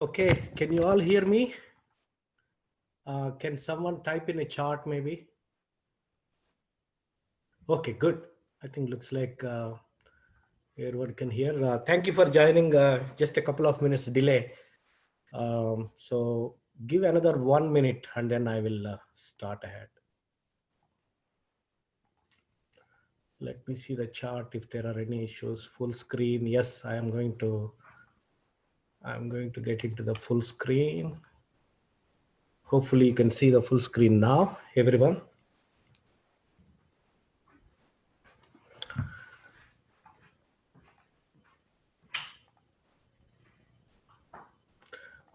Okay, can you all hear me? Can someone type in a chart maybe? Okay, good. I think looks like everyone can hear. Thank you for joining. Just a couple of minutes delay. So give another 1 minute and then I will start ahead. Let me see the chart if there are any issues. Full screen. Yes, I'm going to get into the full screen. Hopefully you can see the full screen now, everyone.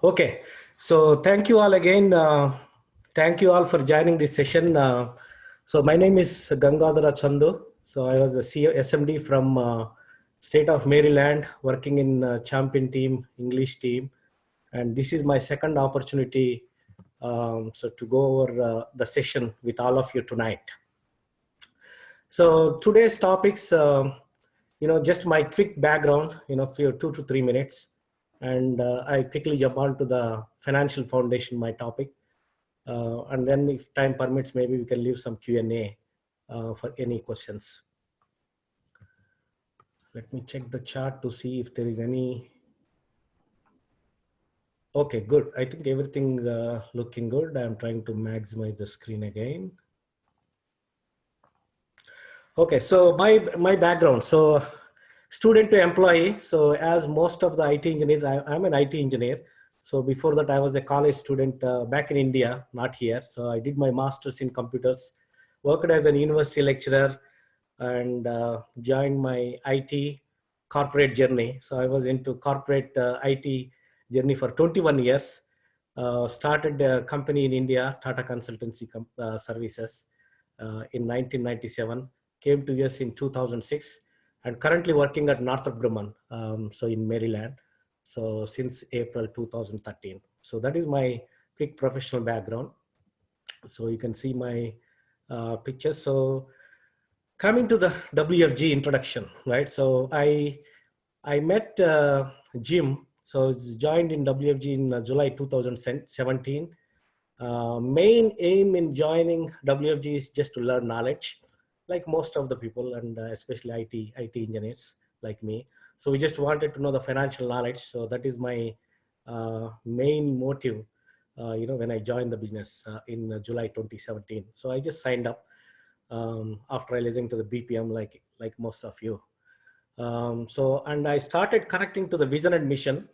Okay, so thank you all again. Thank you all for joining this session. So my name is Gangadhara Chandu. So I was a SMD from state of Maryland, working in champion team, English team. And this is my second opportunity so to go over the session with all of you tonight. So today's topics, just my quick background, for 2 to 3 minutes. And I quickly jump on to the financial foundation, my topic. And then if time permits, maybe we can leave some Q&A for any questions. Let me check the chart to see if there is any. Okay, good. I think everything looking good. I'm trying to maximize the screen again. Okay, so my background. So student to employee. So as most of the IT engineer, I'm an IT engineer. So before that, I was a college student back in India, not here. So I did my master's in computers, worked as an university lecturer, and joined my IT corporate journey. So I was into corporate IT journey for 21 years. Started a company in India, Tata Consultancy Services, in 1997. Came to US in 2006 and currently working at Northrop Grumman, so in Maryland. So since April 2013. So that is my quick professional background. So you can see my picture. So coming to the WFG introduction, right? So I met Jim. So joined in WFG in July 2017. Main aim in joining WFG is just to learn knowledge, like most of the people, and especially IT engineers like me. So we just wanted to know the financial knowledge. So that is my main motive, when I joined the business in July 2017. So I just signed up after I listened to the BPM, like most of you. And I started connecting to the vision and mission,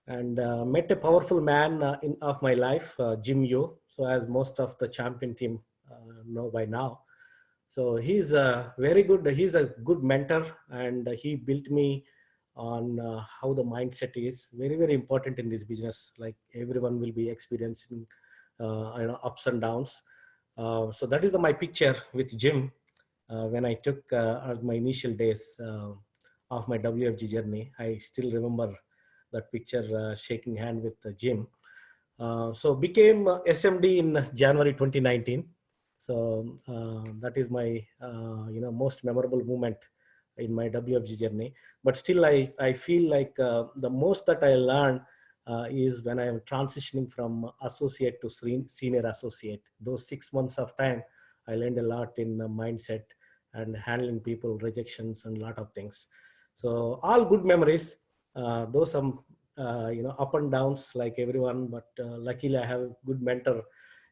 and met a powerful man of my life, Jim Yu. So as most of the champion team know by now. So he's he's a good mentor, and he built me on how the mindset is very, very important in this business. Like everyone will be experiencing, ups and downs. So that is my picture with Jim when I took my initial days of my WFG journey. I still remember that picture, shaking hand with Jim. So became SMD in January 2019. So that is my most memorable moment in my WFG journey. But still, I feel like the most that I learned is when I am transitioning from associate to senior associate. Those 6 months of time, I learned a lot in mindset and handling people, rejections, and a lot of things. So all good memories. Those some up and downs like everyone, but luckily I have a good mentor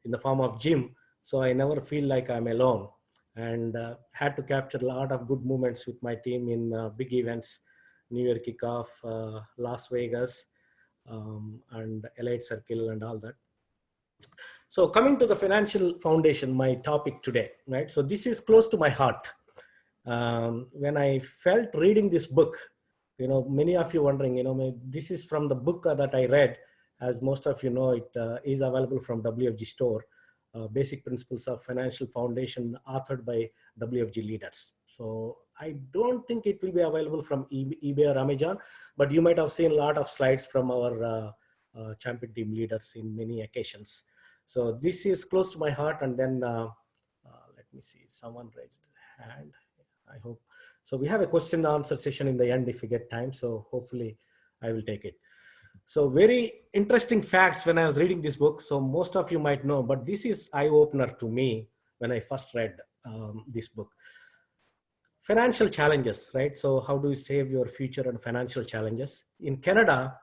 in the form of Jim. So I never feel like I'm alone, and had to capture a lot of good moments with my team in big events, New Year kickoff, Las Vegas, and Elite Circle and all that. So coming to the financial foundation, my topic today, right? So this is close to my heart. When I felt reading this book, many of you wondering, this is from the book that I read. As most of you know, it is available from WFG store, Basic Principles of Financial Foundation, authored by WFG leaders. So I don't think it will be available from eBay or Amazon, but you might have seen a lot of slides from our champion team leaders in many occasions. So this is close to my heart. And then let me see, someone raised his hand. I hope. So we have a question and answer session in the end if we get time. So hopefully I will take it. So very interesting facts when I was reading this book. So most of you might know, but this is eye opener to me when I first read this book. Financial challenges, right? So how do you save your future and financial challenges? In Canada,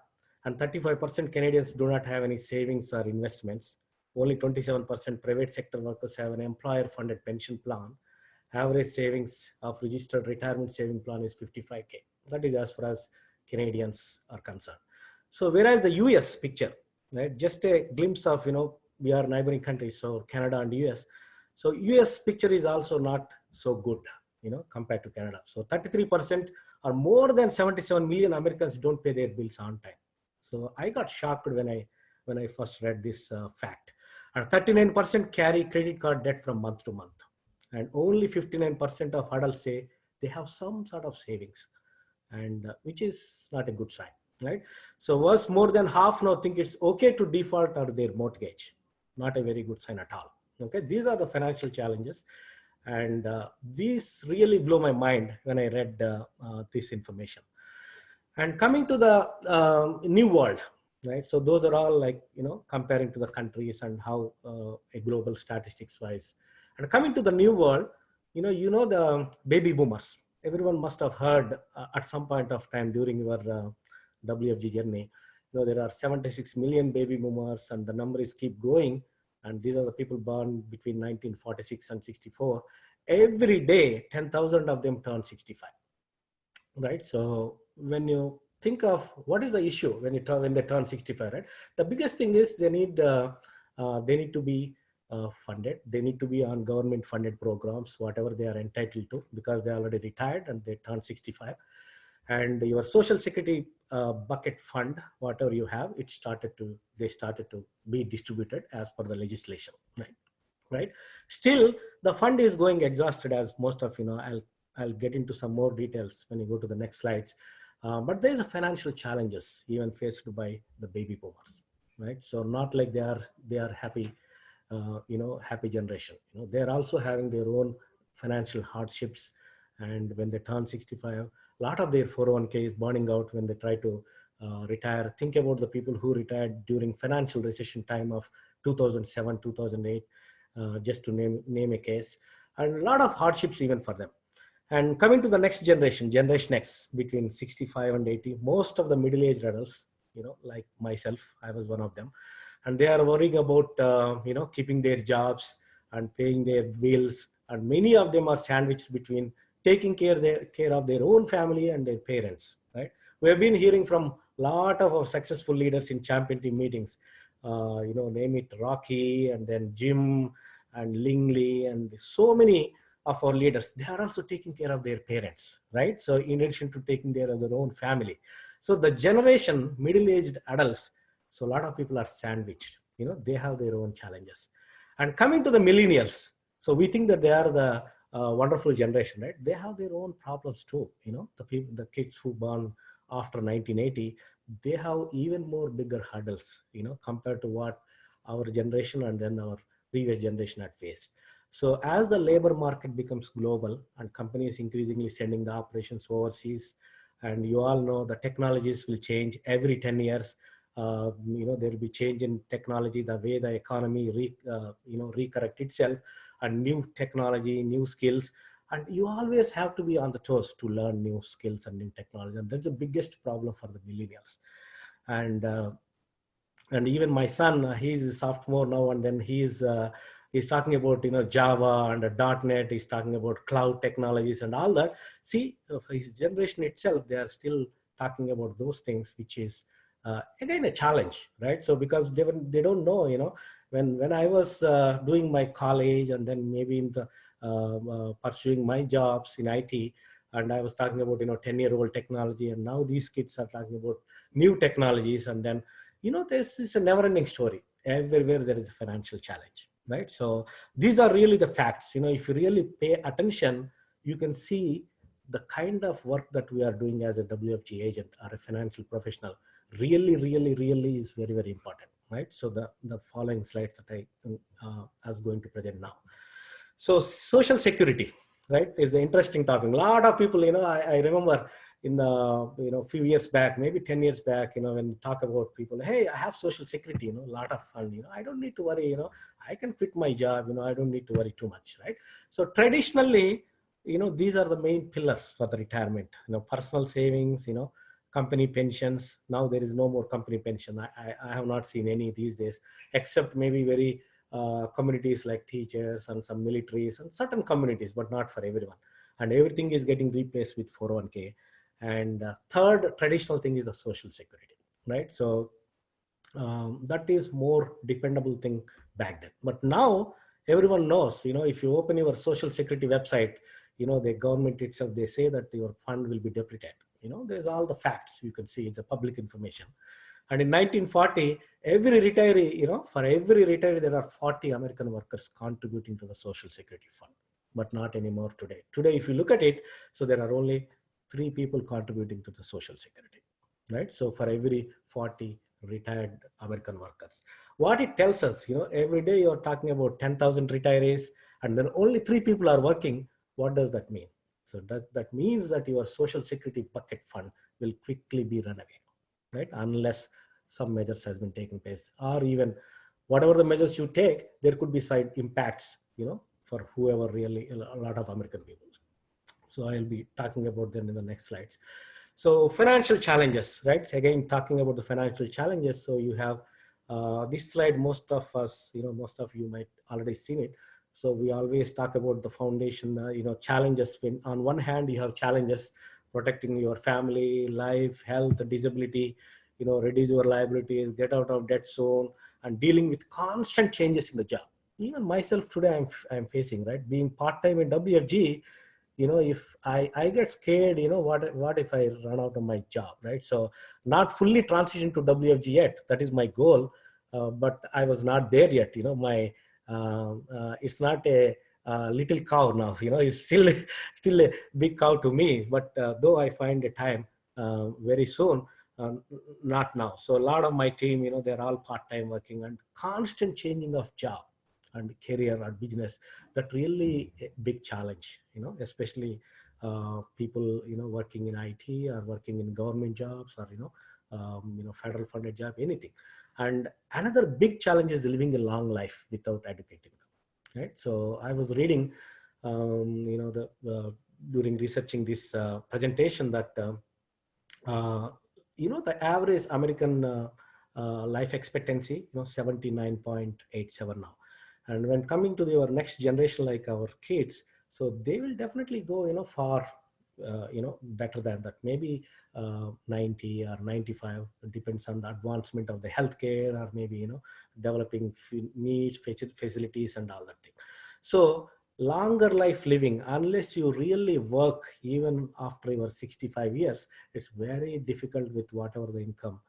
and 35% Canadians do not have any savings or investments. Only 27% private sector workers have an employer-funded pension plan. Average savings of registered retirement saving plan is 55K. That is as far as Canadians are concerned. So whereas the US picture, right, just a glimpse of, we are neighboring countries, so Canada and US. So US picture is also not so good, compared to Canada. So 33% or more than 77 million Americans don't pay their bills on time. So I got shocked when I first read this fact. And 39% carry credit card debt from month to month. And only 59% of adults say they have some sort of savings, and which is not a good sign, right? So was more than half now think it's okay to default on their mortgage. Not a very good sign at all. Okay, these are the financial challenges. And these really blew my mind when I read this information. And coming to the new world, right? So those are all like, comparing to the countries and how a global statistics wise. And coming to the new world, the baby boomers. Everyone must have heard at some point of time during your WFG journey. There are 76 million baby boomers, and the numbers keep going. And these are the people born between 1946 and 64. Every day, 10,000 of them turn 65. Right. So when you think of what is the issue when they turn 65, right? The biggest thing is they need to be funded. They need to be on government funded programs, whatever they are entitled to, because they already retired and they turn 65. And your social security bucket fund, whatever you have, they started to be distributed as per the legislation, right? Still, the fund is going exhausted, as most of I'll get into some more details when you go to the next slides. But there is a financial challenges even faced by the baby boomers, right? So not like they are happy, happy generation. They're also having their own financial hardships. And when they turn 65, a lot of their 401k is burning out when they try to retire. Think about the people who retired during financial recession time of 2007, 2008, just to name a case. And a lot of hardships even for them. And coming to the next generation X, between 65 and 80, most of the middle-aged adults, like myself, I was one of them, and they are worrying about, keeping their jobs and paying their bills. And many of them are sandwiched between taking care of their own family and their parents, right? We have been hearing from a lot of our successful leaders in champion team meetings, name it Rocky, and then Jim and Lingley, and so many of our leaders, they are also taking care of their parents, right? So in addition to taking care of their own family. So the generation, middle-aged adults, so a lot of people are sandwiched, they have their own challenges. And coming to the millennials, so we think that they are the wonderful generation, right? They have their own problems too. The kids who born after 1980, they have even more bigger hurdles, compared to what our generation and then our previous generation had faced. So as the labor market becomes global and companies increasingly sending the operations overseas, and you all know the technologies will change every 10 years. There will be change in technology, the way the economy recorrect itself, and new technology, new skills. And you always have to be on the toes to learn new skills and new technology. And that's the biggest problem for the millennials. And even my son, he's a sophomore now, and then he's talking about Java and .NET. He's talking about cloud technologies and all that. See, for his generation itself, they are still talking about those things, which is again a challenge, right? So because they don't know, when I was doing my college, and then maybe in the pursuing my jobs in IT, and I was talking about 10-year-old technology, and now these kids are talking about new technologies, and then this is a never-ending story. Everywhere there is a financial challenge, right? So these are really the facts. If you really pay attention, you can see the kind of work that we are doing as a WFG agent or a financial professional really, really, really is very, very important, right? So the following slides that I was going to present now. So social security, right, is an interesting topic. A lot of people, I remember in the, few years back, maybe 10 years back, when you talk about people, hey, I have social security, a lot of fun, I don't need to worry, I can quit my job, I don't need to worry too much, right? So traditionally, these are the main pillars for the retirement, personal savings, company pensions. Now there is no more company pension. I have not seen any these days, except maybe very communities like teachers and some militaries and certain communities, but not for everyone. And everything is getting replaced with 401k. And third traditional thing is the social security, right? So that is more dependable thing back then. But now everyone knows, if you open your social security website, the government itself, they say that your fund will be depleted. There's all the facts you can see. It's a public information. And in 1940, every retiree, for every retiree, there are 40 American workers contributing to the social security fund, but not anymore today. Today, if you look at it, so there are only 3 people contributing to the social security, right? So for every 40 retired American workers, what it tells us, every day you're talking about 10,000 retirees, and then only 3 people are working. What does that mean? So that means that your social security bucket fund will quickly be run away, right? Unless some measures has been taken place, or even whatever the measures you take, there could be side impacts, for whoever really, a lot of American people. So I'll be talking about them in the next slides. So financial challenges, right? Again, talking about the financial challenges. So you have this slide, most of us, most of you might already seen it. So we always talk about the foundation, challenges. When on one hand, you have challenges protecting your family, life, health, disability, reduce your liabilities, get out of debt zone, and dealing with constant changes in the job. Even myself today, I'm facing, right? Being part-time in WFG, if I get scared, what if I run out of my job, right? So not fully transitioned to WFG yet. That is my goal, but I was not there yet. It's not a little cow now. It's still a big cow to me. But though I find a time very soon, not now. So a lot of my team, they're all part-time working, and constant changing of job and career or business, that really a big challenge, especially people, working in IT or working in government jobs, or, federal funded job, anything. And another big challenge is living a long life without adequate income, right? So I was reading, during researching this presentation, that, the average American life expectancy, 79.87 now. And when coming to your next generation, like our kids, so they will definitely go, far, better than that. Maybe 90 or 95, it depends on the advancement of the healthcare, or maybe, developing needs, facilities, and all that thing. So longer life living, unless you really work even after your 65 years, it's very difficult with whatever the income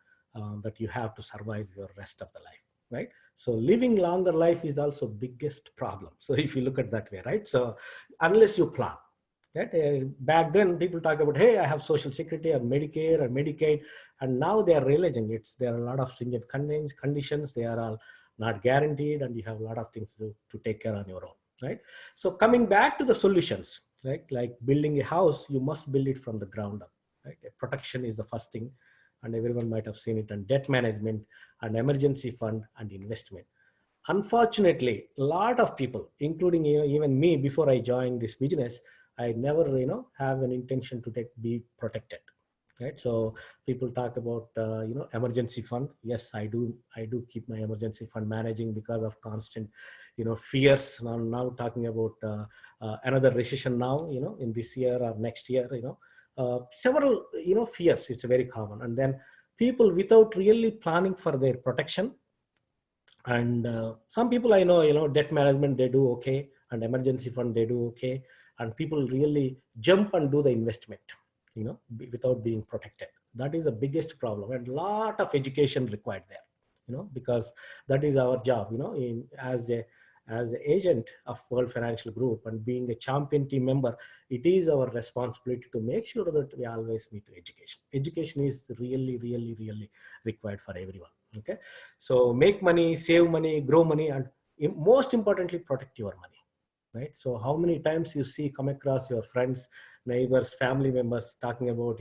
that you have to survive your rest of the life, right? So living longer life is also biggest problem. So if you look at that way, right? So unless you plan, right? Back then people talk about, hey, I have social security or Medicare or Medicaid, and now they are realizing there are a lot of stringent conditions. They are all not guaranteed, and you have a lot of things to take care on your own, right? So coming back to the solutions, right? Like building a house, you must build it from the ground up, right? Protection is the first thing, and everyone might have seen it, and debt management, and emergency fund, and investment. Unfortunately, a lot of people, including even me, before I joined this business, I never have an intention to be protected, right? So people talk about emergency fund. Yes, I do keep my emergency fund managing, because of constant fears. Now talking about another recession now, in this year or next year, several fears. It's very common. And then people, without really planning for their protection, and some people I know, debt management, they do okay, and emergency fund, they do okay, and people really jump and do the investment, without being protected. That is the biggest problem, and lot of education required there, because that is our job, as an agent of World Financial Group, and being a champion team member, it is our responsibility to make sure that we always meet education. Education is really, really, really required for everyone. Okay, so make money, save money, grow money, and most importantly, protect your money. right? So how many times you see come across your friends, neighbors, family members talking about,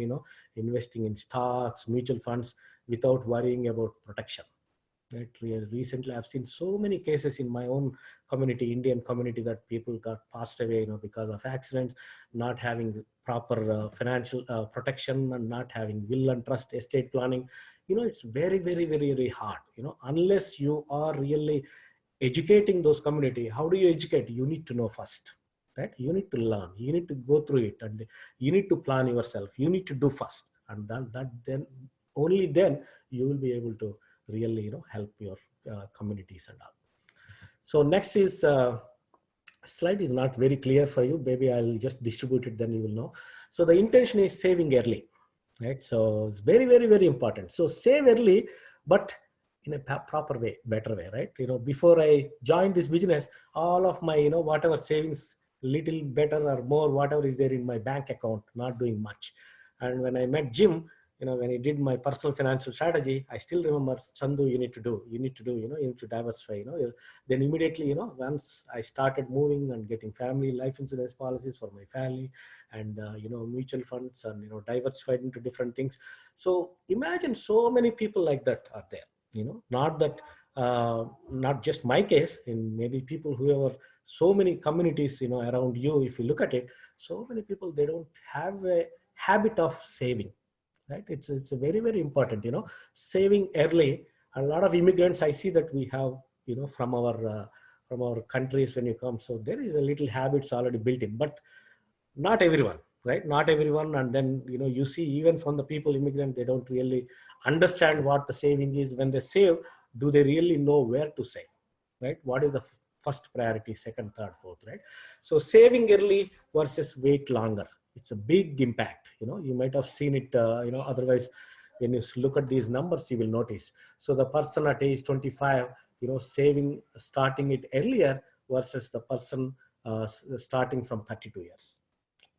investing in stocks, mutual funds without worrying about protection, right? Recently I've seen so many cases in my own community, Indian community, that people got passed away, because of accidents, not having proper financial protection, and not having will and trust, estate planning. It's very, very, very, very hard, unless you are really educating those community. How do you educate? You need to know first, right? You need to learn, you need to go through it, and you need to plan yourself, you need to do first, and then only then you will be able to really help your communities and all. So next is slide is not very clear for you, maybe I'll just distribute it, then you will know. So the intention is saving early, right? So it's very, very, very important. So save early, but in a proper way, better way, right? Before I joined this business, all of my whatever savings, little better or more, whatever is there in my bank account, not doing much. And when I met Jim, when he did my personal financial strategy, I still remember, Chandu, you need to do, you need to diversify, then immediately, once I started moving and getting family life insurance policies for my family, and, mutual funds, and, diversified into different things. So imagine so many people like that are there, not that, not just my case, in maybe people who are so many communities, around you, if you look at it, so many people, they don't have a habit of saving, right? It's a very, very important, saving early. A lot of immigrants I see that we have, from our countries when you come, so there is a little habits already built in, but not everyone, right? Not everyone. And then you see, even from the people immigrant, they don't really understand what the saving is. When they save, do they really know where to save, right? What is the first priority, second, third, fourth, right? So saving early versus wait longer, it's a big impact. You might have seen it, otherwise when you look at these numbers, you will notice. So the person at age 25, saving, starting it earlier, versus the person starting from 32 years.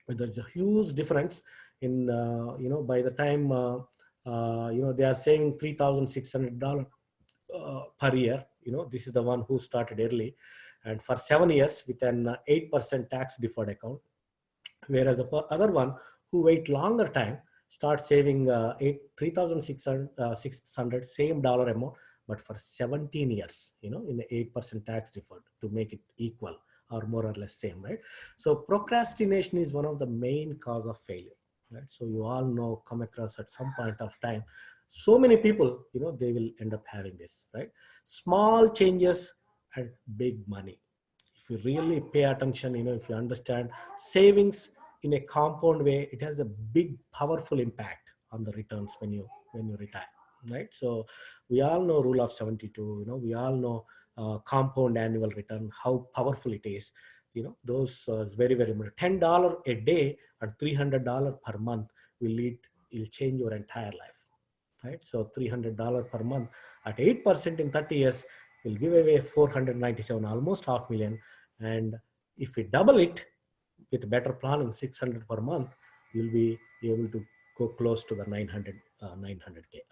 There's a huge difference in, by the time, they are saving $3,600 per year. This is the one who started early, and for 7 years with an 8% tax deferred account. Whereas the other one who wait longer time, start saving 3,600, same dollar amount, but for 17 years, in the 8% tax deferred, to make it equal or more or less same, right? So procrastination is one of the main cause of failure, right? So you all know, come across at some point of time, so many people, they will end up having this, right? Small changes and big money. If you really pay attention, if you understand savings in a compound way, it has a big, powerful impact on the returns when you retire, right? So we all know rule of 72, we all know compound annual return, how powerful it is. Those is very, very important. $10 a day and $300 per month will change your entire life, right? So $300 per month at 8% in 30 years will give away 497, almost $500,000. And if we double it with better planning, 600 per month, you'll be able to go close to the 900K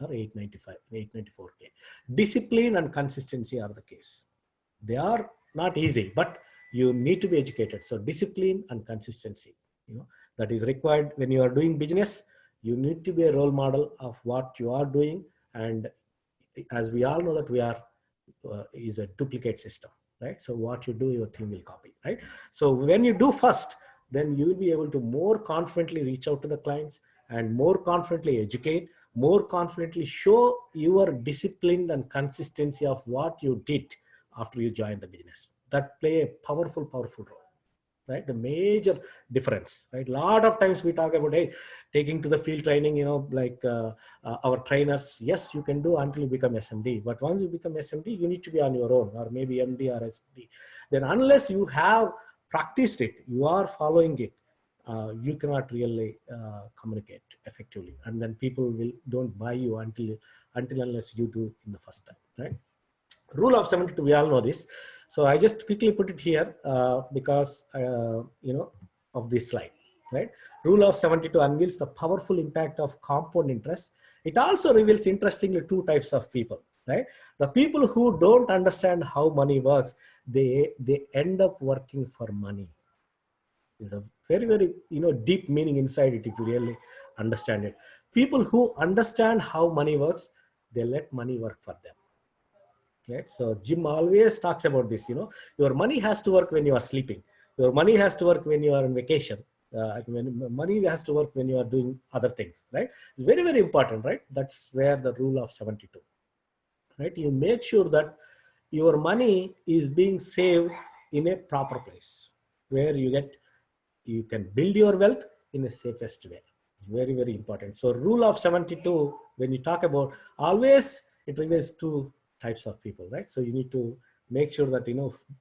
or 895, 894K. Discipline and consistency are the case. They are not easy, but you need to be educated. So discipline and consistency, that is required when you are doing business. You need to be a role model of what you are doing. And as we all know that we are, is a duplicate system, right? So what you do, your team will copy, right? So when you do first, then you will be able to more confidently reach out to the clients, and more confidently educate, more confidently show your discipline and consistency of what you did after you joined the business. That play a powerful, powerful role, right? The major difference, right? A lot of times we talk about, hey, taking to the field training, like our trainers, yes, you can do until you become SMD. But once you become SMD, you need to be on your own, or maybe MD or SMD. Then unless you have practiced it, you are following it, you cannot really communicate effectively. And then people don't buy you until unless you do in the first time, right? Rule of 72, we all know this. So I just quickly put it here because, of this slide, right? Rule of 72 unveils the powerful impact of compound interest. It also reveals, interestingly, two types of people, right? The people who don't understand how money works, they end up working for money. Is a very, very, deep meaning inside it if you really understand it. People who understand how money works, they let money work for them. Right? So Jim always talks about this. Your money has to work when you are sleeping. Your money has to work when you are on vacation. Money has to work when you are doing other things. Right? It's very, very important. Right? That's where the rule of 72. Right? You make sure that your money is being saved in a proper place where you can build your wealth in a safest way. It's very, very important. So rule of 72, when you talk about, always it relates to types of people, right? So you need to make sure that,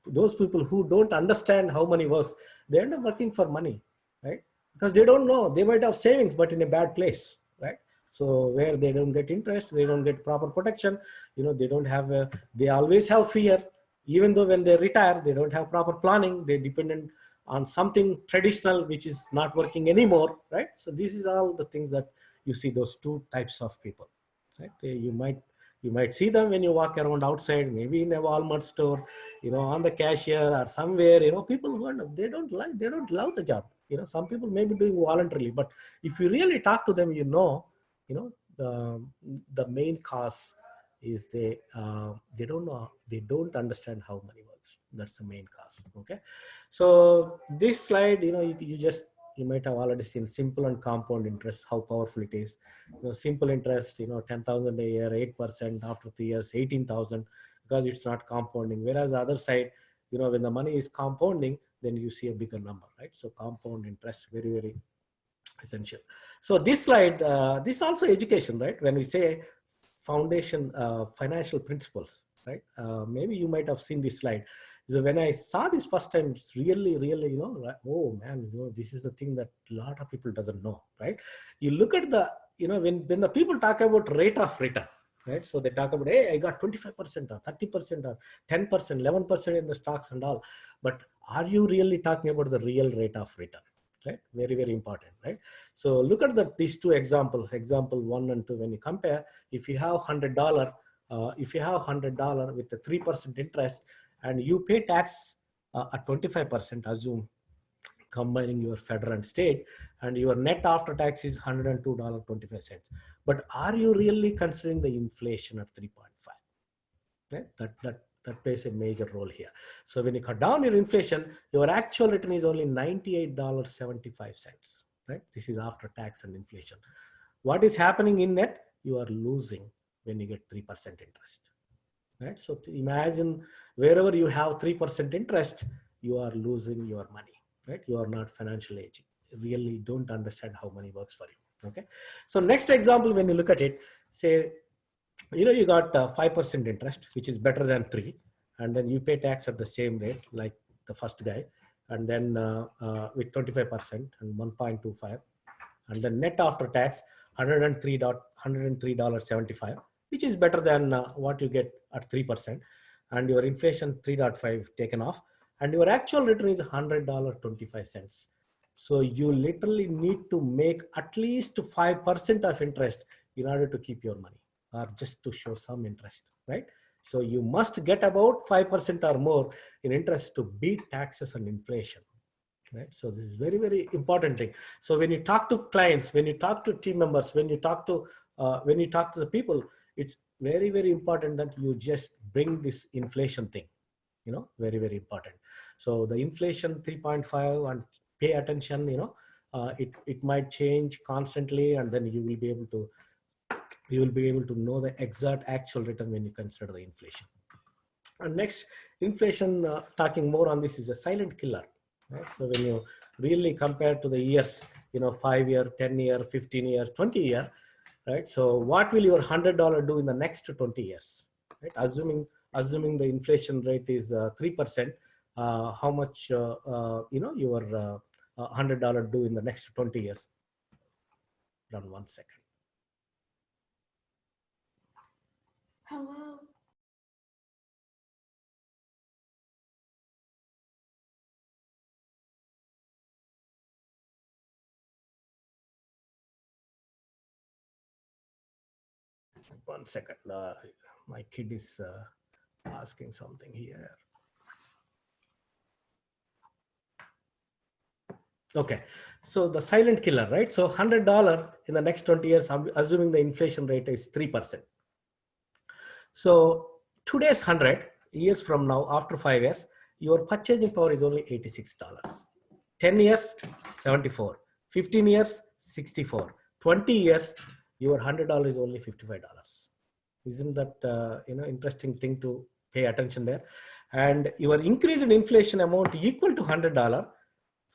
those people who don't understand how money works, they end up working for money, right? Because they don't know, they might have savings, but in a bad place, right? So where they don't get interest, they don't get proper protection, they don't have, they always have fear. Even though when they retire, they don't have proper planning, they're dependent on something traditional which is not working anymore, right? So this is all the things that you see, those two types of people, right? You might see them when you walk around outside, maybe in a Walmart store, on the cashier or somewhere, people who they don't love the job. Some people may be doing voluntarily, but if you really talk to them, you know the main cause is they don't know, they don't understand how money works. That's the main cause. Okay, so this slide, you might have already seen simple and compound interest, how powerful it is. Simple interest, 10,000 a year, 8%, after 3 years 18,000, because it's not compounding. Whereas the other side, when the money is compounding, then you see a bigger number, right? So compound interest, very, very essential. So this slide, this also education, right? When we say foundation, financial principles, right? Maybe you might have seen this slide. So when I saw this first time, it's really, really, oh man, this is the thing that a lot of people doesn't know, right? You look at the, when the people talk about rate of return, right? So they talk about, hey, I got 25% or 30% or 10%, 11% in the stocks and all. But are you really talking about the real rate of return? Right? Very, very important, right? So look at these two examples, example 1 and 2. When you compare, if you have $100, with the 3% interest, and you pay tax at 25%, assume, combining your federal and state, and your net after tax is $102.25. But are you really considering the inflation at 3.5? Right? That plays a major role here. So when you cut down your inflation, your actual return is only $98.75. Right? This is after tax and inflation. What is happening in net? You are losing when you get 3% interest. Right? So imagine, wherever you have 3% interest, you are losing your money. Right? You are not financially aging. You really don't understand how money works for you. Okay. So next example, when you look at it, say, you got 5% interest, which is better than 3, and then you pay tax at the same rate like the first guy, and then with 25% and 1.25, and then net after tax $103.75, which is better than what you get at 3%, and your inflation 3.5 taken off, and your actual return is $100.25. So you literally need to make at least 5% of interest in order to keep your money, or just to show some interest, right? So you must get about 5% or more in interest to beat taxes and inflation, right? So this is very, very important thing. So when you talk to clients, when you talk to team members, when you talk to the people, it's very, very important that you just bring this inflation thing, very, very important. So the inflation 3.5, and pay attention, it might change constantly, and then you will be able to know the exact actual return when you consider the inflation. And next, inflation, talking more on this, is a silent killer. Right? So when you really compare to the years, 5-year, 10-year, 15-year, 20-year, right? So what will your $100 do in the next 20 years? Right? Assuming the inflation rate is 3%, how much your $100 do in the next 20 years? Run 1 second. Hello. One second. My kid is asking something here. Okay, so the silent killer, right? So $100 in the next 20 years, I'm assuming the inflation rate is 3%. So today's 100 years from now, after 5 years, your purchasing power is only $86. 10 years, 74. 15 years, 64. 20 years, your $100 is only $55. Isn't that interesting thing to pay attention there? And your increase in inflation amount equal to $100.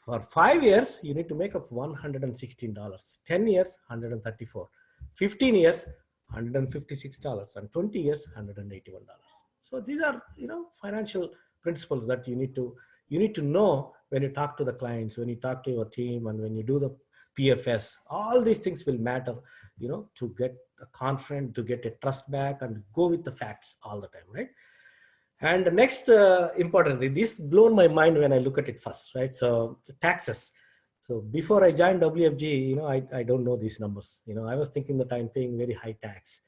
For 5 years, you need to make up $116. 10 years, $134. 15 years, $156, and 20 years, $181. So these are financial principles that you need to know when you talk to the clients, when you talk to your team, and when you do the PFS. All these things will matter, to get confident, to get a trust back, and go with the facts all the time, right? And the next importantly, this blown my mind when I look at it first, right? So taxes. So before I joined WFG, I don't know these numbers. I was thinking that I'm paying very high tax,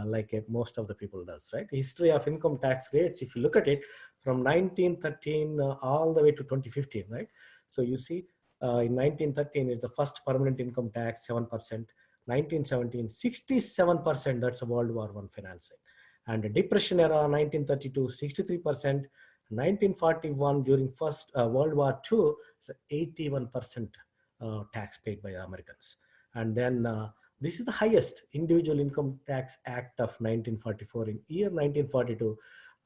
like most of the people does, right? History of income tax rates, if you look at it from 1913 all the way to 2015, right? So you see in 1913 is the first permanent income tax, 7%. 1917, 67%, that's a World War I financing. And the Depression era, 1932, 63%. 1941, during first World War II, it's 81% tax paid by Americans. And then this is the highest individual income tax act of 1944. In year 1942,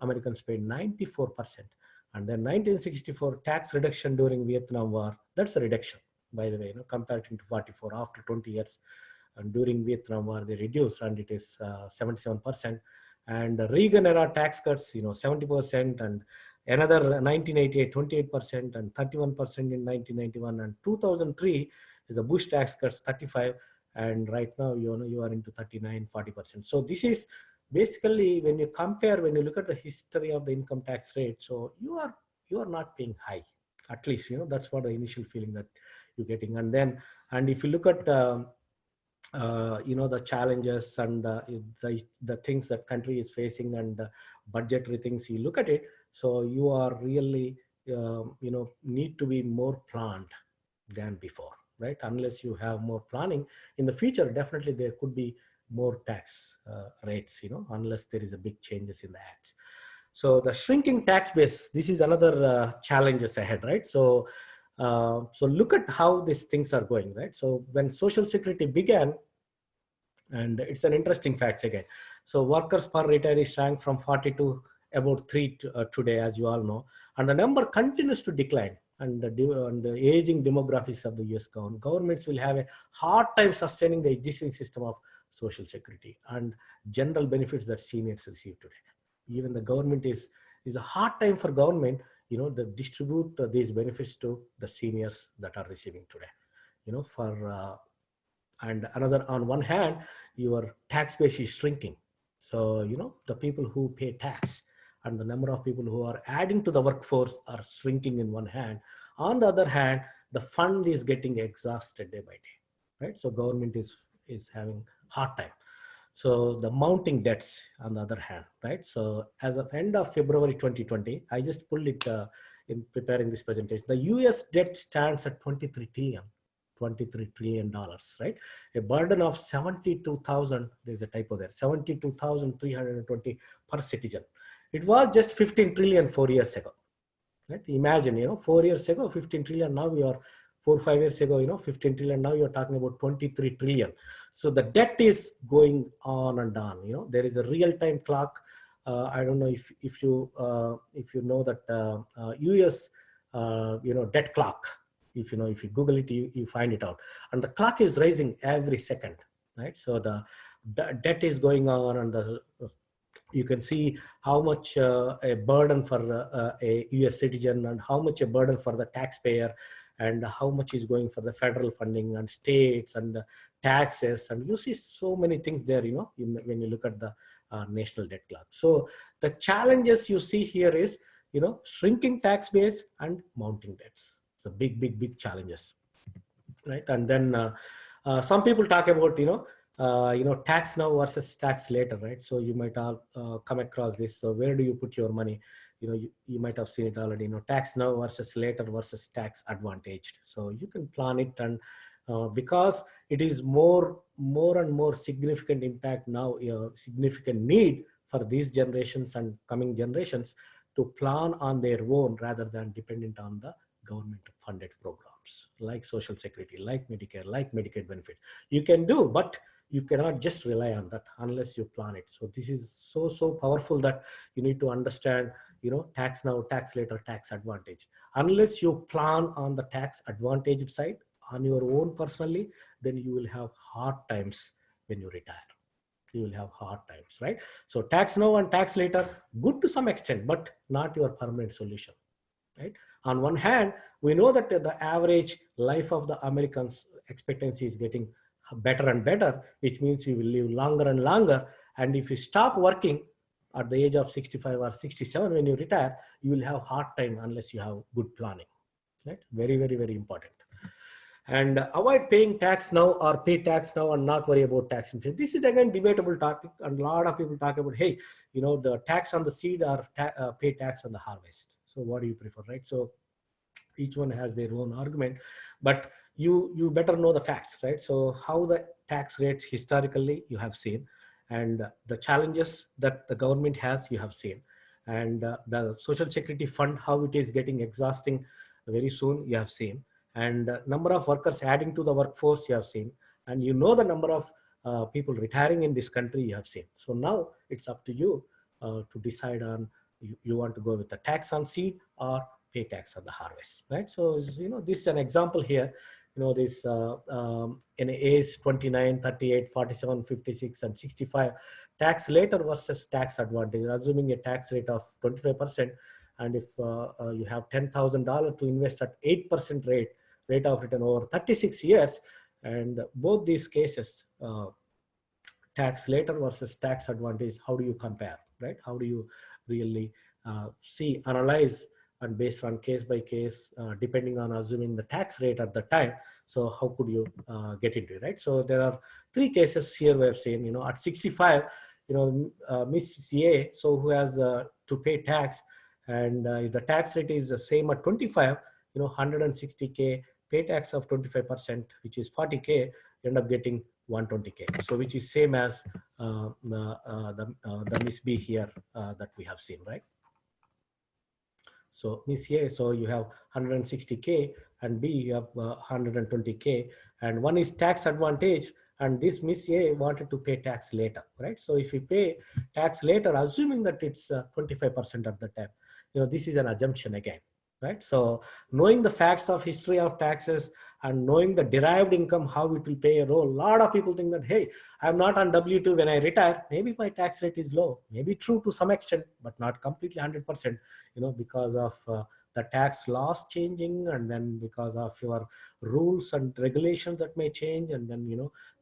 Americans paid 94%. And then 1964, tax reduction during Vietnam War. That's a reduction, by the way, compared to 44 after 20 years. And during Vietnam War, they reduced, and it is 77%. And Reagan era tax cuts, 70%, and another 1988, 28%, and 31% in 1991, and 2003 is a Bush tax cuts, 35, and right now you are into 39, 40%. So this is basically when you look at the history of the income tax rate, so you are not paying high, at least that's what the initial feeling that you're getting. And if you look at the challenges and the things that country is facing, and budgetary things, you look at it, so you are really need to be more planned than before, right? Unless you have more planning in the future, definitely there could be more tax rates, unless there is a big changes in the acts. So the shrinking tax base, this is another challenges ahead, right? So look at how these things are going, right? So when Social Security began, and it's an interesting fact again. So workers per retiree shrank from 40 to about 3 today, as you all know, and the number continues to decline. And the aging demographics of the US governments will have a hard time sustaining the existing system of Social Security and general benefits that seniors receive today. Even the government is a hard time for government, to distribute these benefits to the seniors that are receiving today. And another, on one hand, your tax base is shrinking. So, the people who pay tax and the number of people who are adding to the workforce are shrinking in one hand. On the other hand, the fund is getting exhausted day by day, right? So government is having hard time. So the mounting debts on the other hand, right? So as of end of February 2020, I just pulled it in preparing this presentation. The US debt stands at $23 trillion, right? A burden of 72,000, there's a typo there, 72,320 per citizen. It was just 15 trillion 4 years ago, right? Imagine, 4 years ago, 15 trillion, now we are 4-5 years ago, 15 trillion, now you're talking about 23 trillion. So the debt is going on and on, there is a real-time clock. I don't know if you know that US, debt clock. If you Google it, you find it out. And the clock is rising every second, right? So the debt is going on, and you can see how much a burden for a US citizen, and how much a burden for the taxpayer, and how much is going for the federal funding and states and taxes. And you see so many things there, when you look at the national debt clock. So the challenges you see here is, shrinking tax base and mounting debts. It's a big challenges, right? And then some people talk about, tax now versus tax later, right? So you might all come across this. So where do you put your money? You might have seen it already. Tax now versus later versus tax advantaged. So you can plan it, and because it is more and more significant impact now, significant need for these generations and coming generations to plan on their own rather than dependent on the government funded programs like social security, like Medicare, like Medicaid benefits. You can do, but you cannot just rely on that unless you plan it. So this is so powerful that you need to understand, tax now, tax later, tax advantage. Unless you plan on the tax advantage side on your own personally, then you will have hard times when you retire. You will have hard times, right? So tax now and tax later, good to some extent, but not your permanent solution, right? On one hand, we know that the average life of the Americans expectancy is getting better and better, which means you will live longer and longer. And if you stop working at the age of 65 or 67, when you retire, you will have hard time unless you have good planning, right? Very, very, very important. And avoid paying tax now or pay tax now and not worry about tax inflation. This is again debatable topic, and a lot of people talk about, hey, the tax on the seed or pay tax on the harvest. So what do you prefer, right? So each one has their own argument, but you better know the facts, right? So how the tax rates historically you have seen, and the challenges that the government has you have seen, and the social security fund, how it is getting exhausting very soon you have seen, and number of workers adding to the workforce you have seen, and the number of people retiring in this country you have seen. So now it's up to you to decide on you want to go with the tax on seed or pay tax on the harvest, right? So this is an example here. This in age 29, 38, 47, 56 and 65, tax later versus tax advantage, assuming a tax rate of 25%. And if you have $10,000 to invest at 8% rate of return over 36 years, and both these cases, tax later versus tax advantage, how do you compare, right? How do you really analyze, and based on case by case, depending on assuming the tax rate at the time. So how could you get into it, right? So there are three cases here we have seen, at 65, Miss A, so who has to pay tax, and if the tax rate is the same at 25, 160K, pay tax of 25%, which is 40K, end up getting 120K. So which is same as the Miss B here that we have seen, right? So Miss A, so you have 160K, and B, you have 120K, and one is tax advantage, and this Miss A wanted to pay tax later, right? So if you pay tax later, assuming that it's 25% at the time, this is an assumption again, right? So knowing the facts of history of taxes and knowing the derived income, how it will play a role. A lot of people think that, hey, I'm not on W2 when I retire. Maybe my tax rate is low. Maybe true to some extent, but not completely 100%, because of the tax laws changing, and then because of your rules and regulations that may change. And then,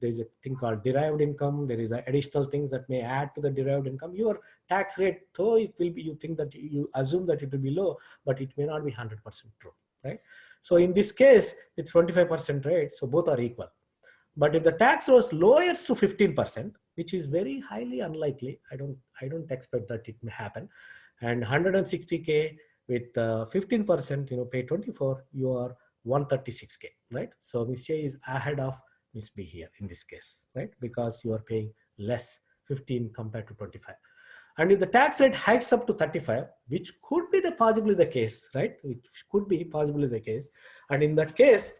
there's a thing called derived income. There is additional things that may add to the derived income. Your tax rate, though it will be, you think that you assume that it will be low, but it may not be 100% true, right? So in this case, with 25% rate, so both are equal. But if the tax was lowers to 15%, which is very highly unlikely, I don't expect that it may happen, and 160K with 15%, pay 24, you are 136K, right? So Miss A is ahead of Miss B here in this case, right? Because you are paying less, 15 compared to 25. And if the tax rate hikes up to 35, which could be possibly the case, right? Which could be possibly the case. And in that case,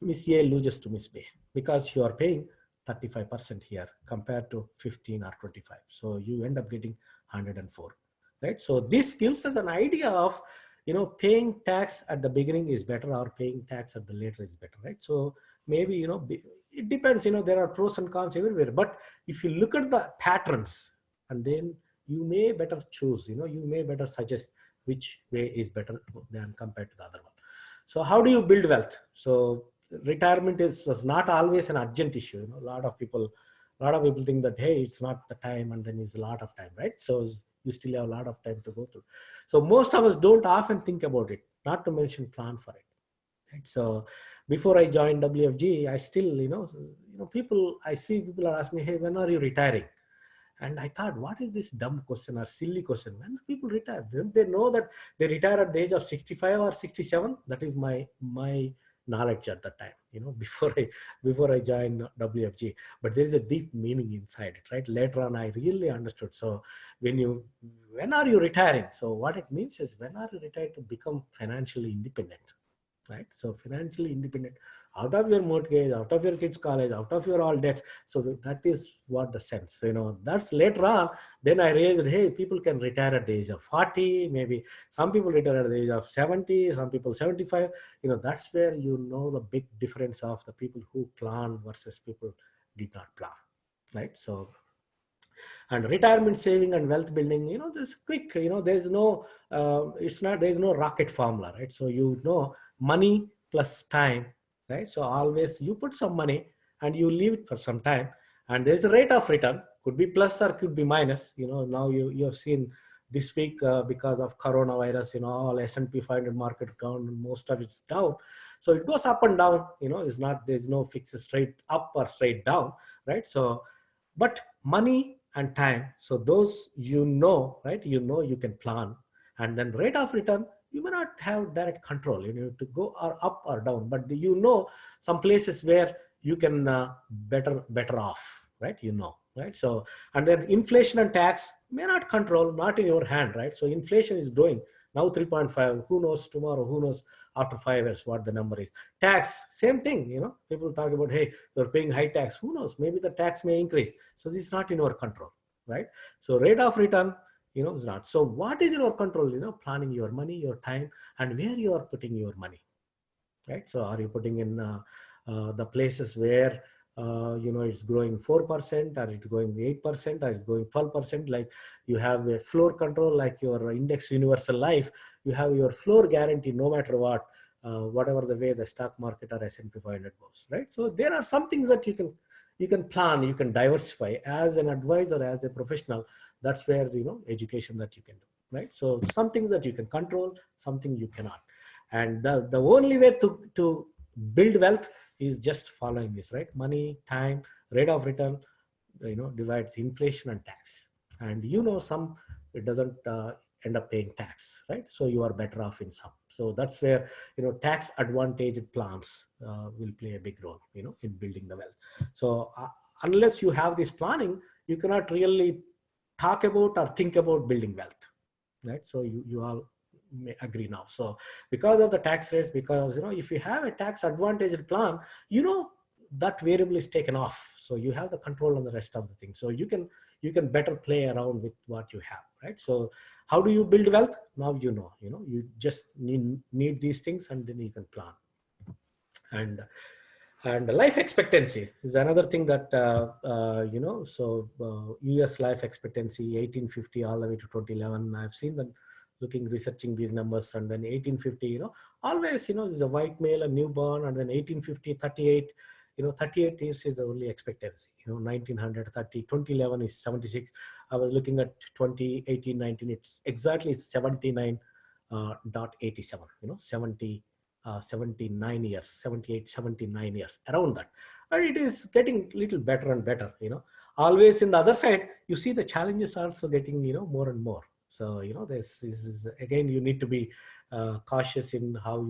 Miss A loses to Miss B because you are paying 35% here compared to 15 or 25. So you end up getting 104, right? So this gives us an idea of, paying tax at the beginning is better or paying tax at the later is better, right? So maybe, it depends, there are pros and cons everywhere. But if you look at the patterns, and then you may better choose, you may better suggest which way is better than compared to the other one. So how do you build wealth? So retirement was not always an urgent issue. A lot of people think that, hey, it's not the time, and then it's a lot of time, right? So you still have a lot of time to go through. So most of us don't often think about it, not to mention plan for it. Right? So before I joined WFG, I still, people, I see people are asking, hey, when are you retiring? And I thought, what is this dumb question or silly question? When do people retire? Don't they know that they retire at the age of 65 or 67? That is my knowledge at that time, before I joined WFG. But there is a deep meaning inside it, right? Later on, I really understood. So when are you retiring? So what it means is, when are you retired to become financially independent? Right? So financially independent, out of your mortgage, out of your kids' college, out of your all debts. So that is what the sense, that's later on. Then I realized, hey, people can retire at the age of 40, maybe some people retire at the age of 70, some people 75. That's where the big difference of the people who plan versus people did not plan. Right? So, and retirement saving and wealth building, this quick, there's no there's no rocket formula, right? So money plus time, right? So always you put some money and you leave it for some time, and there's a rate of return, could be plus or could be minus. Now you have seen this week, because of coronavirus, all S&P 500 market down, and most of it's down. So it goes up and down, there's no fixed straight up or straight down, right? So, but money and time, so those, right? You can plan. And then rate of return, you may not have direct control, to go or up or down, but some places where you can better off, right? Right? So, and then inflation and tax may not control, not in your hand, right? So inflation is growing now 3.5, who knows tomorrow, who knows after 5 years what the number is. Tax, same thing, people talk about, hey, you're paying high tax, who knows, maybe the tax may increase. So this is not in our control, right? So rate of return, is not. So what is in our control? Planning your money, your time, and where you are putting your money, right? So are you putting in the places where it's growing 4%, or it's going 8%, or it's going 12%? Like you have a floor control, like your index universal life, you have your floor guarantee no matter what, whatever the way the stock market or S&P 500 goes, right? So there are some things that you can plan, you can diversify as an advisor, as a professional. That's where education that you can do, right? So some things that you can control, something you cannot. And the only way to build wealth is just following this, right? Money, time, rate of return, divides inflation and tax. And some, it doesn't end up paying tax, right? So you are better off in some. So that's where tax advantaged plans will play a big role in building the wealth. So unless you have this planning, you cannot really talk about or think about building wealth, right? So you all may agree now. So because of the tax rates, because if you have a tax advantaged plan, that variable is taken off, so you have the control on the rest of the things. So you can better play around with what you have, right? So how do you build wealth? Now you just need these things, and then you can plan. And life expectancy is another thing that US life expectancy 1850 all the way to 2011. I've seen them researching these numbers. And then 1850, always, there's a white male, a newborn, and then 1850, 38, 38 years is the only expectancy. 1900, 2011 is 76. I was looking at 2018, 19, it's exactly 79.87, 79 years, 78, 79 years, around that. And it is getting little better and better, Always in the other side, you see the challenges also getting, more and more. So, this is, again, you need to be cautious in how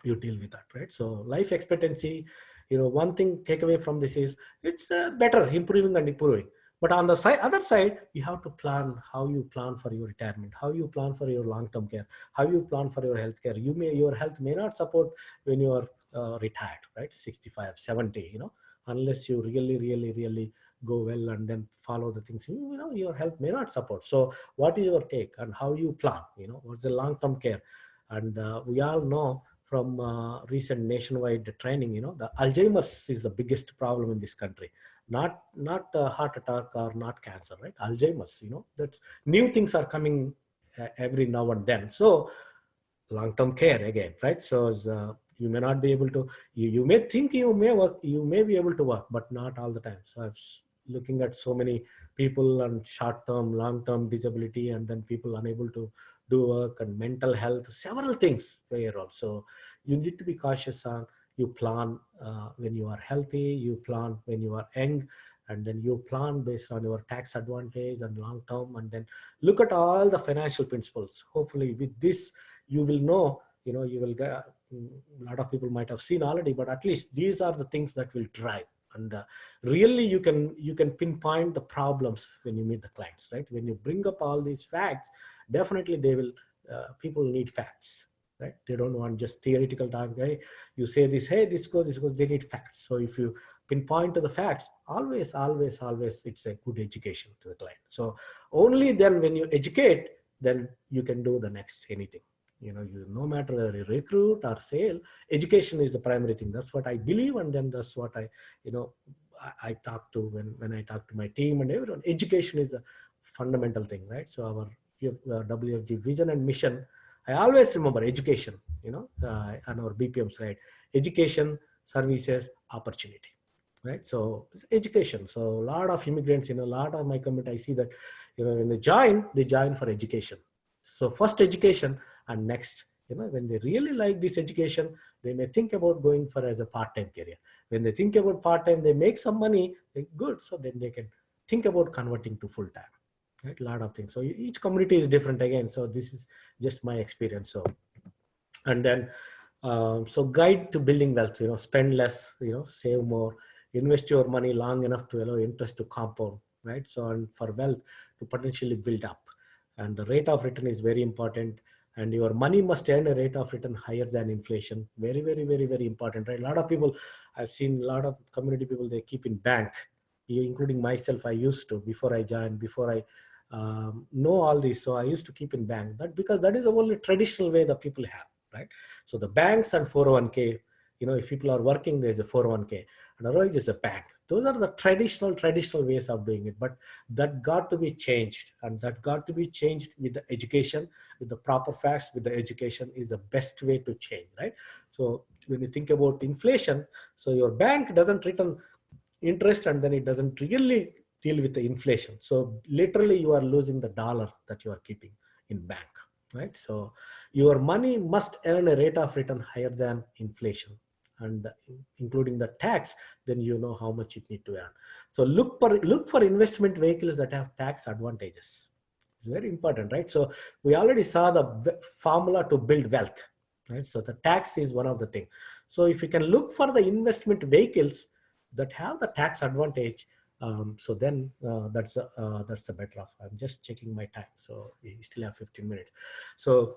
you deal with that, right? So life expectancy, one thing take away from this is it's better, improving and improving. But on the other side, you have to plan how you plan for your retirement, how you plan for your long-term care, how you plan for your health care. Your health may not support when you are retired, right? 65, 70, unless you really go well and then follow the things, your health may not support. So what is your take on how you plan? What's the long-term care? And we all know from recent nationwide training, the Alzheimer's is the biggest problem in this country. Not heart attack or not cancer, right? Alzheimer's, that's new things are coming every now and then. So long-term care again, right? So you may not be able to, you may think you may work, you may be able to work, but not all the time. So looking at so many people on short-term, long-term disability, and then people unable to do work, and mental health, several things play a role. So you need to be cautious on, you plan when you are healthy, you plan when you are young, and then you plan based on your tax advantage and long term, and then look at all the financial principles. Hopefully with this you will know, you will get, a lot of people might have seen already, but at least these are the things that will drive. And really you can pinpoint the problems when you meet the clients, right? When you bring up all these facts, definitely they will, people need facts, right? They don't want just theoretical talk. Hey, you say this, hey, this goes, they need facts. So if you pinpoint to the facts, always it's a good education to the client. So only then when you educate, then you can do the next anything. No matter whether you recruit or sale, education is the primary thing. That's what I believe, and then that's what I talk to when I talk to my team and everyone. Education is the fundamental thing, right? So our WFG vision and mission, I always remember education, on our BPMs, right? Education, services, opportunity, right? So it's education. So a lot of immigrants, a lot of my community, I see that, when they join for education. So first education, and next, when they really like this education, they may think about going for as a part-time career. When they think about part-time, they make some money, good. So then they can think about converting to full-time, right? A lot of things. So each community is different again. So this is just my experience. So, and then, so guide to building wealth, spend less, save more, invest your money long enough to allow interest to compound, right? So, and for wealth to potentially build up, and the rate of return is very important. And your money must earn a rate of return higher than inflation. Very, very, very, very important, right? A lot of people, I've seen a lot of community people, they keep in bank, including myself. I used to, before I joined, before I know all this. So I used to keep in bank, that because that is the only traditional way that people have, right? So the banks and 401k, if people are working, there's a 401k, and otherwise it's a bank. Those are the traditional ways of doing it. But that got to be changed, and that got to be changed with the education, with the proper facts, with the education is the best way to change, right? So when you think about inflation, so your bank doesn't return interest, and then it doesn't really deal with the inflation. So literally you are losing the dollar that you are keeping in bank, right? So your money must earn a rate of return higher than inflation, and including the tax, then you know how much you need to earn. So look for investment vehicles that have tax advantages. It's very important, right? So we already saw the formula to build wealth, right? So the tax is one of the things. So if you can look for the investment vehicles that have the tax advantage, so then that's the better off. I'm just checking my time, so we still have 15 minutes. So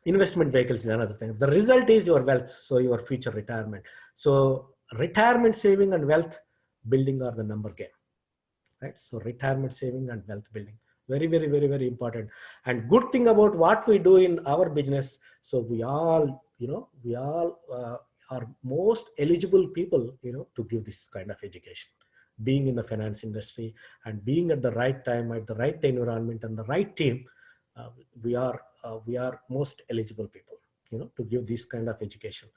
investment vehicles is another thing. The result is your wealth, so your future retirement. So retirement saving and wealth building are the number game, right? So retirement saving and wealth building, very, very, very, very important. And good thing about what we do in our business, so we all are most eligible people, to give this kind of education. Being in the finance industry and being at the right time, at the right environment and the right team, we are most eligible people, to give this kind of education.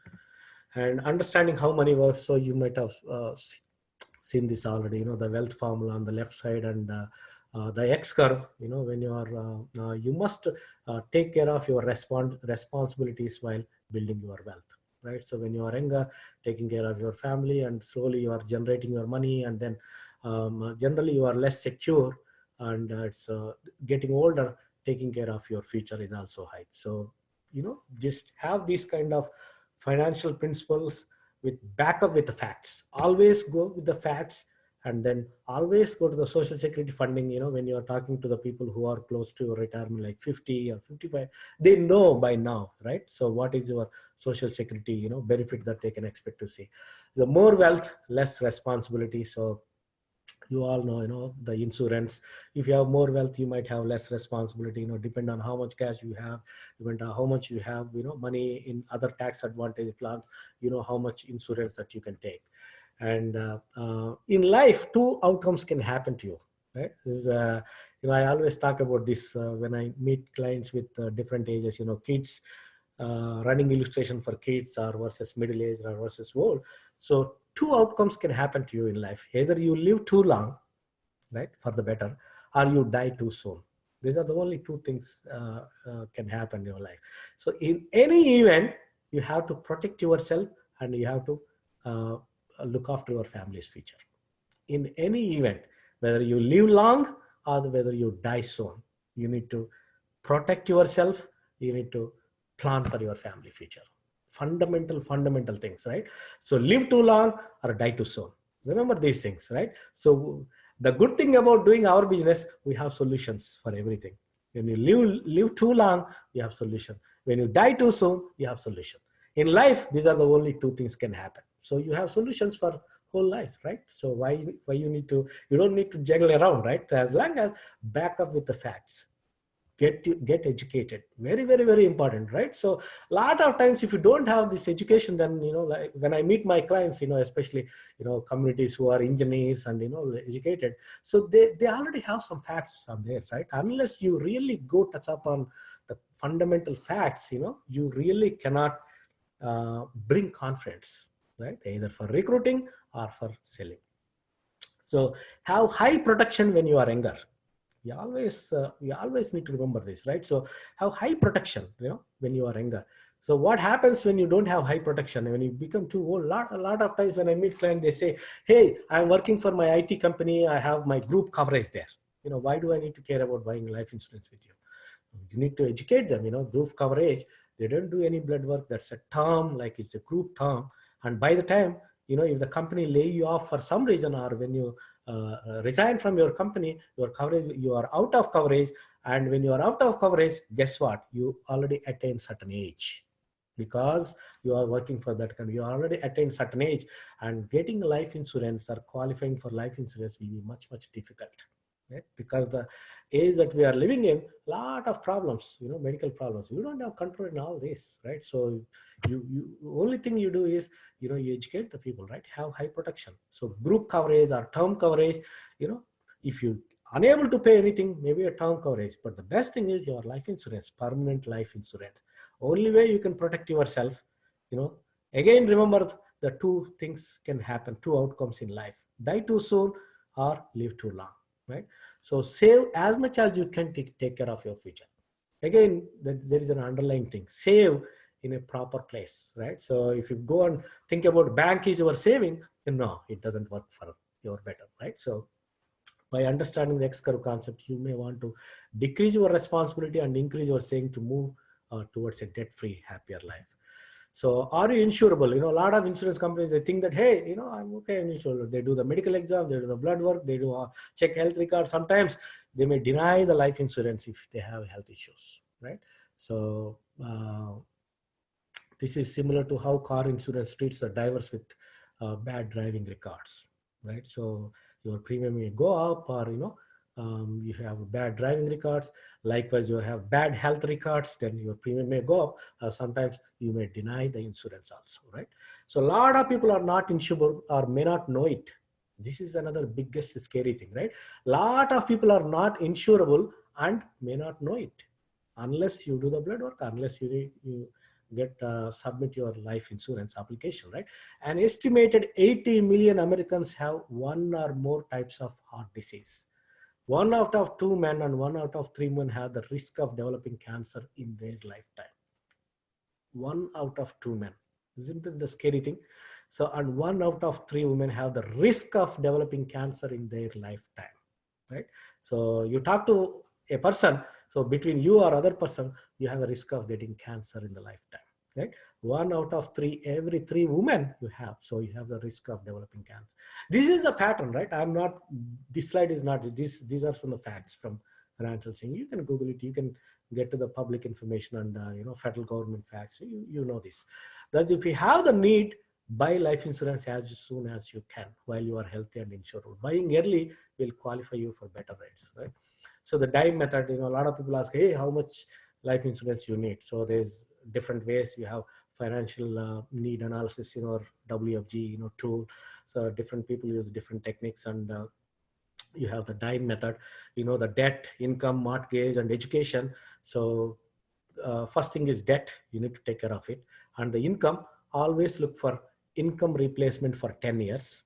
And understanding how money works. So you might have seen this already, the wealth formula on the left side, and the X curve, when you are, you must take care of your responsibilities while building your wealth, right? So when you are younger, taking care of your family, and slowly you are generating your money, and then generally you are less secure, and it's getting older, taking care of your future is also high. So, just have these kind of financial principles with backup with the facts. Always go with the facts, and then always go to the social security funding. When you're talking to the people who are close to your retirement, like 50 or 55, they know by now, right? So what is your social security, benefit that they can expect to see? The more wealth, less responsibility. So you all know, the insurance. If you have more wealth, you might have less responsibility, depend on how much cash you have, depend on how much you have, money in other tax advantage plans, how much insurance that you can take. And in life, two outcomes can happen to you, right? I always talk about this when I meet clients with different ages, kids, running illustration for kids, or versus middle age, or versus old. So two outcomes can happen to you in life. Either you live too long, right, for the better, or you die too soon. These are the only two things can happen in your life. So in any event, you have to protect yourself and you have to uh, look after your family's future. In any event, whether you live long or whether you die soon, you need to protect yourself. You need to plan for your family future. Fundamental things, right? So live too long or die too soon. Remember these things, right? So the good thing about doing our business, we have solutions for everything. When you live too long, you have solution. When you die too soon, you have solution. In life, these are the only two things can happen. So you have solutions for whole life, right? So why you don't need to juggle around, right? As long as back up with the facts, get educated. Very important, right? So a lot of times if you don't have this education, then like when I meet my clients, especially communities who are engineers and educated, so they already have some facts on there, right? Unless you really go touch up on the fundamental facts, you really cannot bring confidence, right? Either for recruiting or for selling. So have high protection when you are younger. You always need to remember this, right? So have high protection, when you are younger. So what happens when you don't have high protection? When you become too old, a lot of times when I meet clients, they say, "Hey, I'm working for my IT company. I have my group coverage there. Why do I need to care about buying life insurance with you?" You need to educate them. Group coverage. They don't do any blood work. That's a term, like it's a group term. And by the time, if the company lay you off for some reason, or when you resign from your company, your coverage, you are out of coverage. And when you are out of coverage, guess what? You already attained certain age, because you are working for that company. You already attained certain age, and getting life insurance or qualifying for life insurance will be much difficult, right? Because the age that we are living in, lot of problems, medical problems. You don't have control in all this, right? So you only thing you do is, you educate the people, right? Have high protection. So group coverage or term coverage, if you unable to pay anything, maybe a term coverage, but the best thing is your life insurance, permanent life insurance. Only way you can protect yourself, again, remember, the two things can happen, two outcomes in life: die too soon or live too long, right? So save as much as you can, take care of your future. Again, there is an underlying thing: save in a proper place, right? So if you go and think about bank is your saving, then no, it doesn't work for your better, right? So by understanding the X curve concept, you may want to decrease your responsibility and increase your saving to move towards a debt-free, happier life. So are you insurable? A lot of insurance companies, they think that, hey, I'm okay, I'm insurable. They do the medical exam, they do the blood work, they do check health records. Sometimes they may deny the life insurance if they have health issues, right? So this is similar to how car insurance treats the drivers with bad driving records, right? So your premium may go up, or you have bad driving records. Likewise, you have bad health records, then your premium may go up. Sometimes you may deny the insurance also, right? So a lot of people are not insurable or may not know it. This is another biggest scary thing, right? A lot of people are not insurable and may not know it, unless you do the blood work, unless you get submit your life insurance application, right? An estimated 80 million Americans have one or more types of heart disease. 1 out of 2 men and 1 out of 3 women have the risk of developing cancer in their lifetime. 1 out of 2 men. Isn't it the scary thing? So, and 1 out of 3 women have the risk of developing cancer in their lifetime, right? So you talk to a person, so between you or other person, you have a risk of getting cancer in the lifetime, right? 1 out of 3, every 3 women you have. So you have the risk of developing cancer. This is the pattern, right? This slide is not, these are from the facts from financial thing. You can Google it, you can get to the public information and, federal government facts. You know this. Thus, if you have the need, buy life insurance as soon as you can while you are healthy and insured. Buying early will qualify you for better rates, right? So the DIME method, a lot of people ask, hey, how much life insurance you need? So there's different ways. You have financial need analysis, or WFG, tool. So different people use different techniques, and you have the DIME method, the debt, income, mortgage, and education. So first thing is debt. You need to take care of it. And the income, always look for income replacement for 10 years.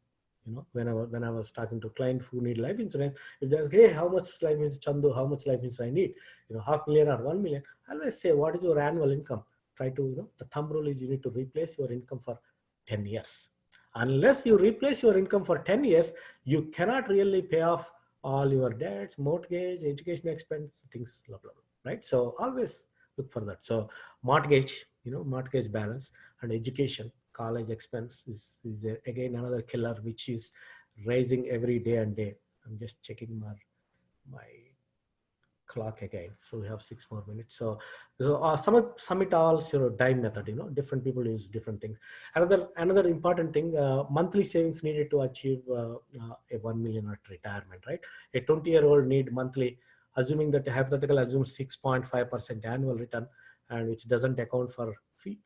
when I was talking to client who need life insurance, if they ask, hey, how much life insurance, Chandu, how much life insurance I need? 500,000 or 1 million. I always say, what is your annual income? Try to, the thumb rule is you need to replace your income for 10 years. Unless you replace your income for 10 years, you cannot really pay off all your debts, mortgage, education expense, things, blah, blah, blah, right? So always look for that. So mortgage, mortgage balance, and education, college expense is again another killer, which is rising every day and day. I'm just checking my clock again. So we have 6 more minutes. So sum it all, dime method, different people use different things. Another important thing, monthly savings needed to achieve a 1 million at retirement, right? A 20-year-old need monthly, assuming that the hypothetical assumes 6.5% annual return, and which doesn't account for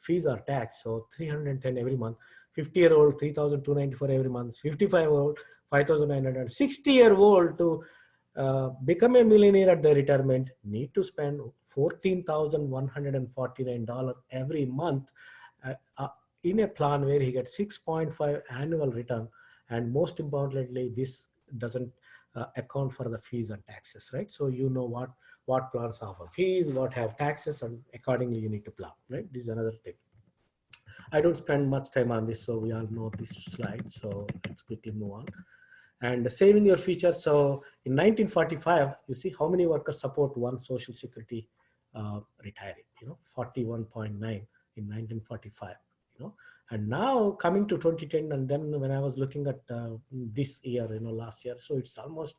fees or tax. So 310 every month. 50-year-old, 3,294 every month. 55-year-old, 5,900. 60-year-old to become a millionaire at their retirement need to spend $14,149 every month in a plan where he gets 6.5 annual return. And most importantly, this doesn't account for the fees and taxes, right? So what plans offer fees, what have taxes, and accordingly you need to plan, right? This is another thing. I don't spend much time on this, so we all know this slide. So let's quickly move on. And saving your future. So in 1945, you see how many workers support one Social Security retiree, 41.9 in 1945, and now coming to 2010, and then when I was looking at this year, last year, so it's almost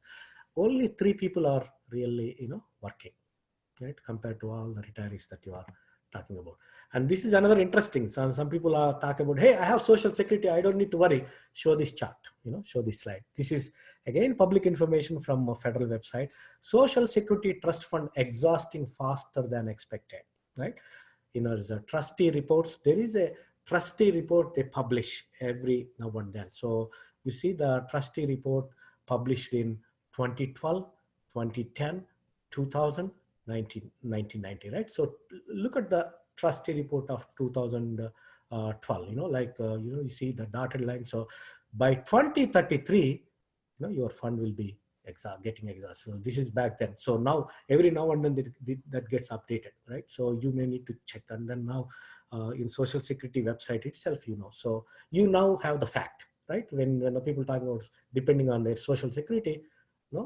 only 3 people are really, working, right, compared to all the retirees that you are talking about. And this is another interesting. Some people are talking about, hey, I have Social Security, I don't need to worry. Show this chart, show this slide. This is again public information from a federal website. Social Security Trust Fund exhausting faster than expected, right? There's a trustee reports. There is a trustee report they publish every now and then. So you see the trustee report published in 2012, 2010, 2000, 1990, right? So look at the trustee report of 2012, you see the dotted line. So by 2033, your fund will be getting exhausted. So this is back then. So now every now and then that gets updated, right? So you may need to check. And then now in Social Security website itself, so you now have the fact, right? When the people talking about depending on their Social Security,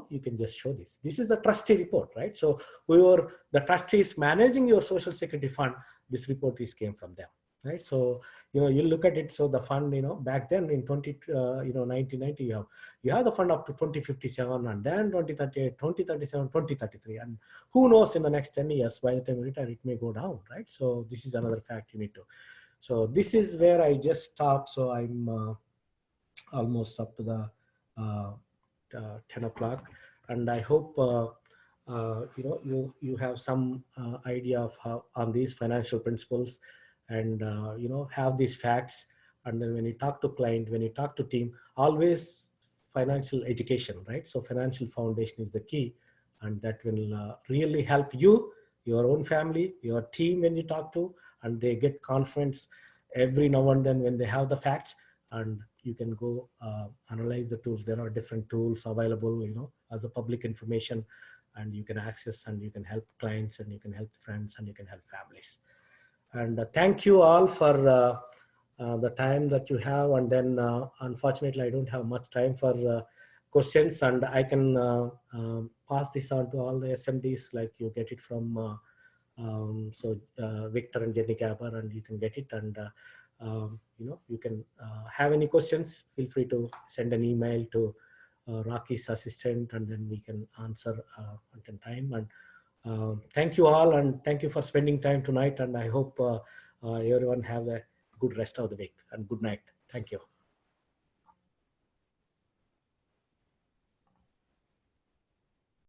you can just show this. This is the trustee report, right? So whoever the trustee is managing your Social Security fund, this report came from them, right? So you look at it. So the fund, back then in 1990, you have the fund up to 2057, and then 2038, 2037, 2033, and who knows, in the next 10 years, by the time you retire, it may go down, right? So this is another fact you need to. So this is where I just stopped. So I'm almost up to the 10 o'clock, and I hope you have some idea of how on these financial principles, and have these facts. And then when you talk to client, when you talk to team, always financial education, right? So financial foundation is the key, and that will really help you, your own family, your team when you talk to, and they get confidence every now and then when they have the facts. And you can go analyze the tools. There are different tools available, as a public information, and you can access, and you can help clients, and you can help friends, and you can help families. And thank you all for the time that you have. And then unfortunately, I don't have much time for questions, and I can pass this on to all the SMDs, like you get it from Victor and Jenny Gabber, and you can get it. And you can have any questions, feel free to send an email to Rocky's assistant, and then we can answer on time. And thank you all, and thank you for spending time tonight. And I hope everyone have a good rest of the week, and good night. Thank you.